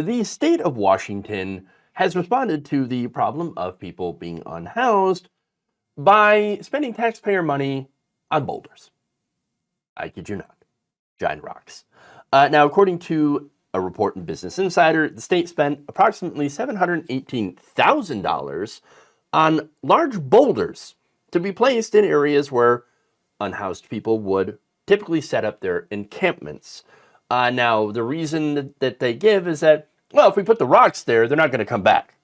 The state of Washington has responded to the problem of people being unhoused by spending taxpayer money on boulders. I kid you not, giant rocks. Now, according to a report in Business Insider, the state spent approximately $718,000 on large boulders to be placed in areas where unhoused people would typically set up their encampments. Now, the reason that they give is that, well, if we put the rocks there, they're not going to come back.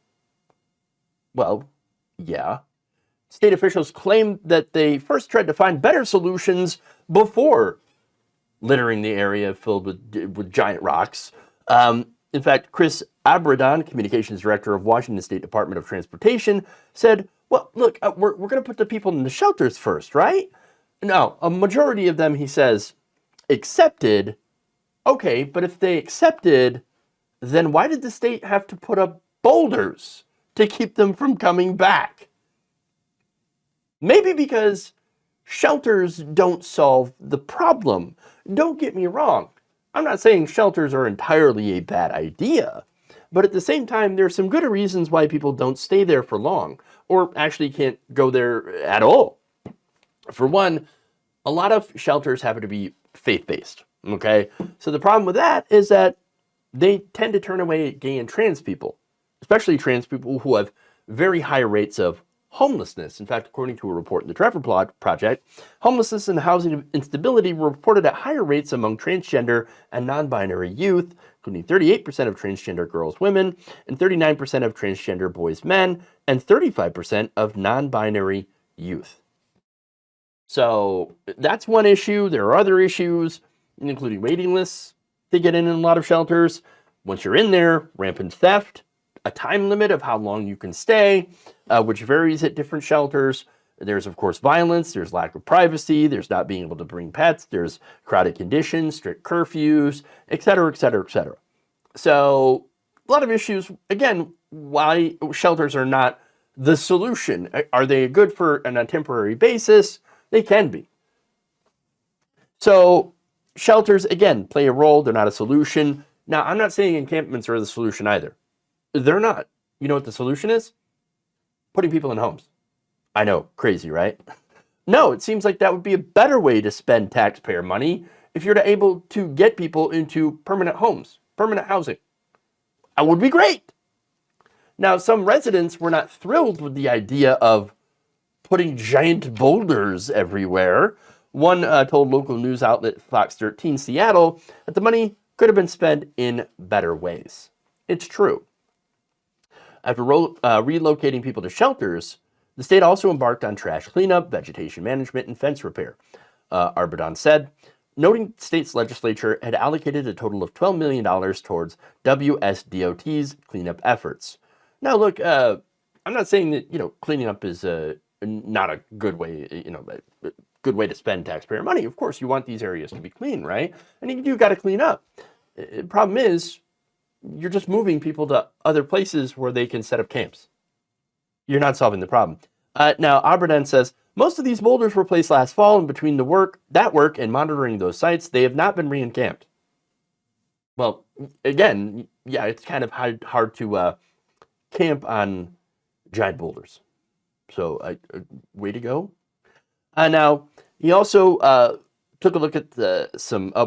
Well, yeah. State officials claim that they first tried to find better solutions before littering the area filled with giant rocks. In fact, Chris Abradon, communications director of Washington State Department of Transportation, said, well, look, we're going to put the people in the shelters first, right? No, a majority of them, he says, accepted. Okay, but if they accepted, then why did the state have to put up boulders to keep them from coming back? Maybe because shelters don't solve the problem. Don't get me wrong. I'm not saying shelters are entirely a bad idea, but at the same time, there's some good reasons why people don't stay there for long, or actually can't go there at all. For one, a lot of shelters happen to be faith-based, okay? So the problem with that is that they tend to turn away gay and trans people, especially trans people who have very high rates of homelessness. In fact, according to a report in the Trevor Project, homelessness and housing instability were reported at higher rates among transgender and non-binary youth, including 38% of transgender girls, women, and 39% of transgender boys, men, and 35% of non-binary youth. So that's one issue. There are other issues, including waiting lists to get in a lot of shelters. Once you're in there, rampant theft, a time limit of how long you can stay, which varies at different shelters. There's, of course, violence. There's lack of privacy. There's not being able to bring pets. There's crowded conditions, strict curfews, et cetera, et cetera, et cetera. So a lot of issues. Again, why shelters are not the solution. Are they good for on a temporary basis? They can be. So shelters, again, play a role. They're not a solution. Now, I'm not saying encampments are the solution either. They're not. You know what the solution is? Putting people in homes. I know, crazy, right? No, it seems like that would be a better way to spend taxpayer money if you're able to get people into permanent homes, permanent housing. That would be great. Now, some residents were not thrilled with the idea of putting giant boulders everywhere. One told local news outlet Fox 13 Seattle that the money could have been spent in better ways. It's true. After relocating people to shelters, the state also embarked on trash cleanup, vegetation management, and fence repair. Arbidon said, noting the state's legislature had allocated a total of $12 million towards WSDOT's cleanup efforts. Now, look, I'm not saying that, cleaning up is not a good way, a good way to spend taxpayer money. Of course, you want these areas to be clean, right? And you do got to clean up. The problem is, you're just moving people to other places where they can set up camps. You're not solving the problem. Now, Aberdeen says, most of these boulders were placed last fall, and between that work and monitoring those sites, they have not been re-encamped. Well, again, yeah, it's kind of hard to camp on giant boulders. So, way to go. Now, he also took a look at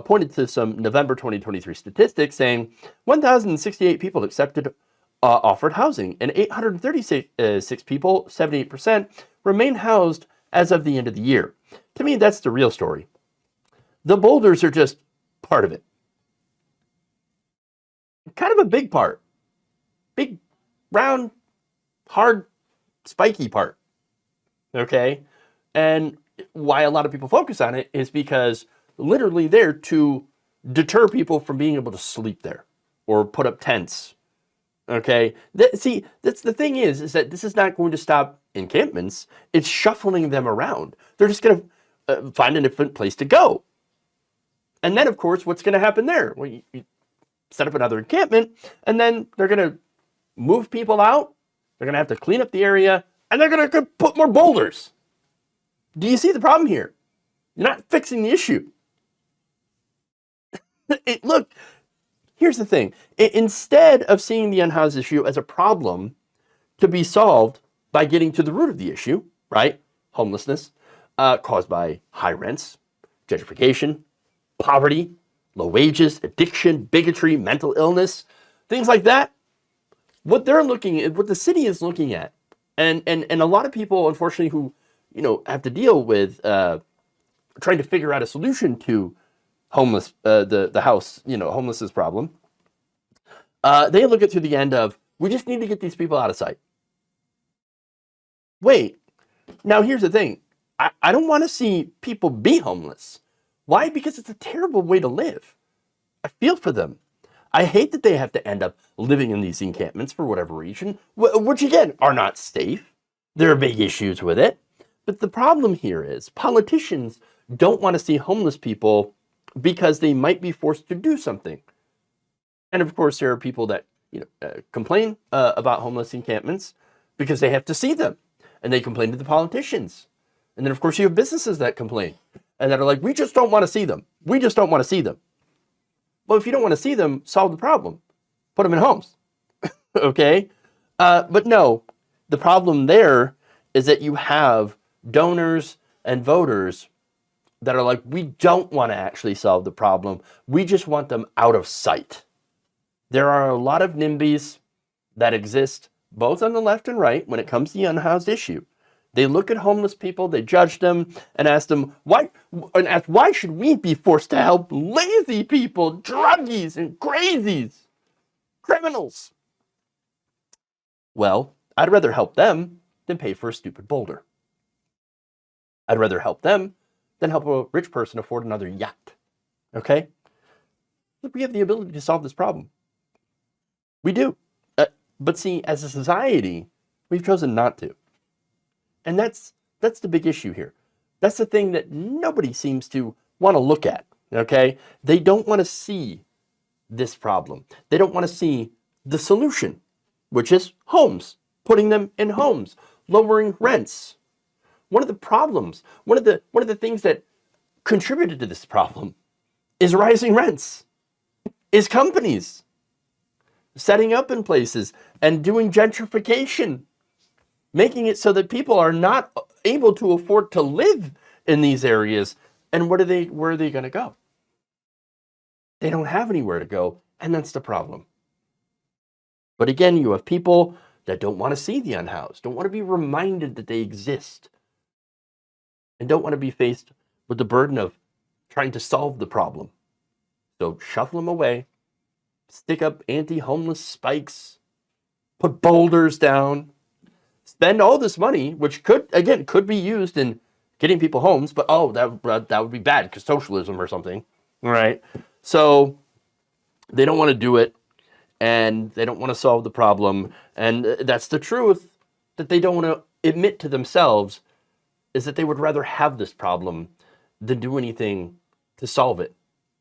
pointed to some November 2023 statistics saying 1,068 people accepted offered housing, and 836 people, 78%, remain housed as of the end of the year. To me, that's the real story. The boulders are just part of it. Kind of a big part. Big, round, hard, spiky part. Okay? And why a lot of people focus on it is because literally there to deter people from being able to sleep there or put up tents. Okay? See, that's the thing is that this is not going to stop encampments. It's shuffling them around. They're just going to find a different place to go. And then, of course, what's going to happen there? Well, you set up another encampment, and then they're going to move people out. They're going to have to clean up the area, and they're going to put more boulders. Do you see the problem here? You're not fixing the issue. Look, here's the thing. Instead of seeing the unhoused issue as a problem to be solved by getting to the root of the issue, right? Homelessness, caused by high rents, gentrification, poverty, low wages, addiction, bigotry, mental illness, things like that. What they're looking at, what the city is looking at, and a lot of people, unfortunately, who have to deal with trying to figure out a solution to the house homelessness problem. They look at through the end of, we just need to get these people out of sight. Wait, now here's the thing. I don't want to see people be homeless. Why? Because it's a terrible way to live. I feel for them. I hate that they have to end up living in these encampments for whatever reason, which again are not safe. There are big issues with it. But the problem here is politicians don't want to see homeless people because they might be forced to do something. And of course, there are people that complain about homeless encampments because they have to see them, and they complain to the politicians. And then of course you have businesses that complain and that are like, we just don't want to see them. We just don't want to see them. Well, if you don't want to see them, solve the problem. Put them in homes. Okay? But no, the problem there is that you have donors and voters that are like, we don't want to actually solve the problem. We just want them out of sight. There are a lot of NIMBYs that exist both on the left and right when it comes to the unhoused issue. They look at homeless people, they judge them, and ask them, why should we be forced to help lazy people, druggies, and crazies, criminals? Well, I'd rather help them than pay for a stupid boulder. I'd rather help them than help a rich person afford another yacht. Okay? We have the ability to solve this problem. We do. But see, as a society, we've chosen not to. And that's the big issue here. That's the thing that nobody seems to want to look at, okay? They don't want to see this problem. They don't want to see the solution, which is homes, putting them in homes, lowering rents. One of the problems, one of the things that contributed to this problem is rising rents, is companies setting up in places and doing gentrification, making it so that people are not able to afford to live in these areas. And where are they going to go? They don't have anywhere to go, and that's the problem. But again, you have people that don't want to see the unhoused, don't want to be reminded that they exist, and don't want to be faced with the burden of trying to solve the problem. So shuffle them away, stick up anti-homeless spikes, put boulders down, spend all this money, which could be used in getting people homes, but that would be bad because socialism or something, right? So they don't want to do it, and they don't want to solve the problem, and that's the truth that they don't want to admit to themselves, is that they would rather have this problem than do anything to solve it.